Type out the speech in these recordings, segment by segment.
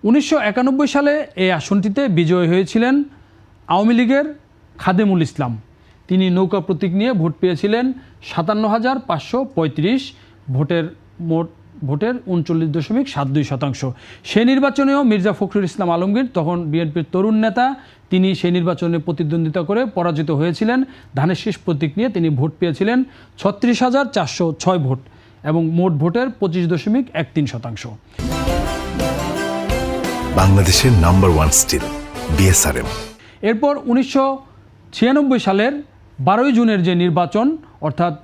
1991 সালে এই আসনটিতে বিজয়ী হয়েছিলেন আওয়ামী লীগের খাদেমুল ইসলাম। তিনি নৌকা প্রতীক নিয়ে ভোট পেয়েছিলেন 57,535 ভোটের 39.72%। সেই নির্বাচনেও মির্জা ফখরুল ইসলাম আলমগীর, তখন বিএনপির তরুণ নেতা, তিনি সেই নির্বাচনে প্রতিদ্বন্দ্বিতা করে পরাজিত হয়েছিলেন। ধানের শীষ প্রতীক নিয়ে তিনি ভোট পেয়েছিলেন 36,406 ভোট এবং মোট ভোটের 25.13%। বাংলাদেশের নাম্বার ওয়ান স্টিল বিএসআরএম। এরপর 1996 সালের 12 জুনের যে নির্বাচন, অর্থাৎ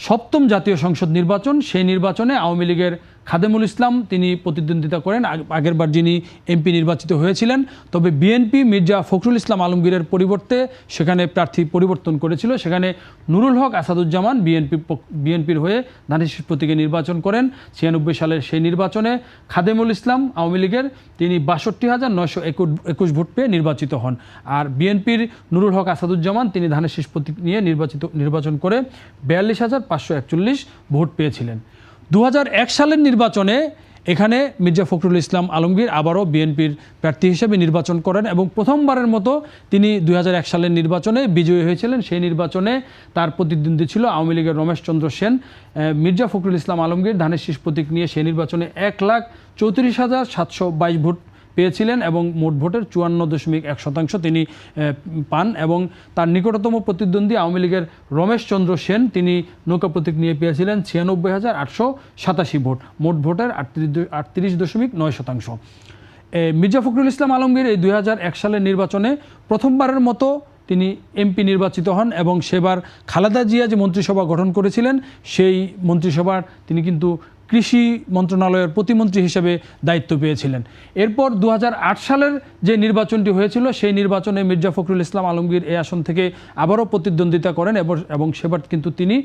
সপ্তম জাতীয় সংসদ নির্বাচন, সেই নির্বাচনে আওয়ামী লীগের খাদেমুল ইসলাম তিনি প্রতিদ্বন্দ্বিতা করেন, আগেরবার যিনি এমপি নির্বাচিত হয়েছিলেন। তবে বিএনপি মির্জা ফখরুল ইসলাম আলমগীরের পরিবর্তে সেখানে প্রার্থী পরিবর্তন করেছিল। সেখানে নুরুল হক আসাদুজ্জামান বিএনপির হয়ে ধানের শীষ প্রতীকে নির্বাচন করেন। 96 সালের সেই নির্বাচনে খাদেমুল ইসলাম আওয়ামী লীগের তিনি 62,921 ভোট পেয়ে নির্বাচিত হন। আর বিএনপির নুরুল হক আসাদুজ্জামান তিনি ধানের শীষ প্রতীক নিয়ে নির্বাচন করে 42,541 ভোট পেয়েছিলেন। 2001 সালের নির্বাচনে এখানে মির্জা ফখরুল ইসলাম আলমগীর আবারও বিএনপির প্রার্থী হিসেবে নির্বাচন করেন এবং প্রথমবারের মতো তিনি 2001 সালের নির্বাচনে বিজয়ী হয়েছিলেন। সেই নির্বাচনে তার প্রতিদ্বন্দ্বী ছিল আওয়ামী লীগের রমেশ চন্দ্র সেন। মির্জা ফখরুল ইসলাম আলমগীর ধানের শীষ প্রতীক নিয়ে সেই নির্বাচনে 1,34,722 ভোট পেয়েছিলেন এবং মোট ভোটের 54.1% তিনি পান এবং তার নিকটতম প্রতিদ্বন্দ্বী আওয়ামী লীগের রমেশ চন্দ্র সেন তিনি নৌকা প্রতীক নিয়ে পেয়েছিলেন 96,887 ভোট, মোট ভোটের 38.9%। মির্জা ফখরুল ইসলাম আলমগীর এই 2001 সালের নির্বাচনে প্রথমবারের মতো তিনি এমপি নির্বাচিত হন এবং সেবার খালেদা জিয়া যে মন্ত্রিসভা গঠন করেছিলেন সেই মন্ত্রিসভার তিনি কিন্তু কৃষি মন্ত্রণালয়ের প্রতিমন্ত্রী হিসেবে দায়িত্ব পেয়েছিলেন। এরপর 2008 সালের যে নির্বাচনটি হয়েছিল সেই নির্বাচনে মির্জা ফখরুল ইসলাম আলমগীর এই আসন থেকে আবারও প্রতিদ্বন্দ্বিতা করেন এবং সেবার কিন্তু তিনি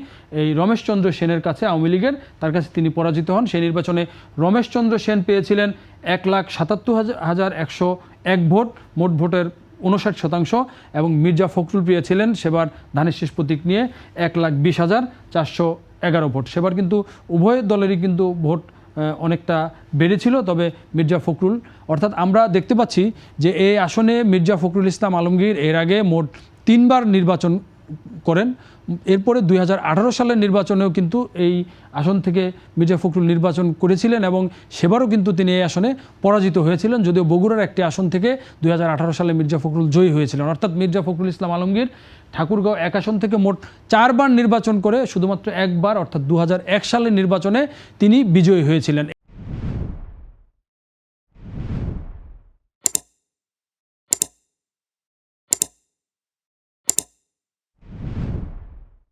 এই রমেশ চন্দ্র সেনের কাছে, আওয়ামী লীগের, তার কাছে তিনি পরাজিত হন। সেই নির্বাচনে রমেশ চন্দ্র সেন পেয়েছিলেন 1,77,101 ভোট, মোট ভোটের 59% এবং মির্জা ফখরুল পেয়েছিলেন সেবার ধানের শীষ প্রতীক নিয়ে 1,20,411 ভোট। সেবার কিন্তু উভয় দলেরই কিন্তু ভোট অনেকটা বেড়েছিল, তবে মির্জা ফখরুল, অর্থাৎ আমরা দেখতে পাচ্ছি যে এই আসনে মির্জা ফখরুল ইসলাম আলমগীর এর আগে মোট 3 বার নির্বাচন করেন। এরপরে 2018 সালের নির্বাচনেও কিন্তু এই আসন থেকে মির্জা ফখরুল নির্বাচন করেছিলেন এবং সেবারও কিন্তু তিনি এই আসনে পরাজিত হয়েছিলেন, যদিও বগুড়ার একটি আসন থেকে 2018 সালে মির্জা ফখরুল জয়ী হয়েছিলেন। অর্থাৎ মির্জা ফখরুল ইসলাম আলমগীর ঠাকুরগাঁও এক আসন থেকে মোট 4 বার নির্বাচন করে শুধুমাত্র একবার, অর্থাৎ 2001 সালের নির্বাচনে তিনি বিজয়ী হয়েছিলেন।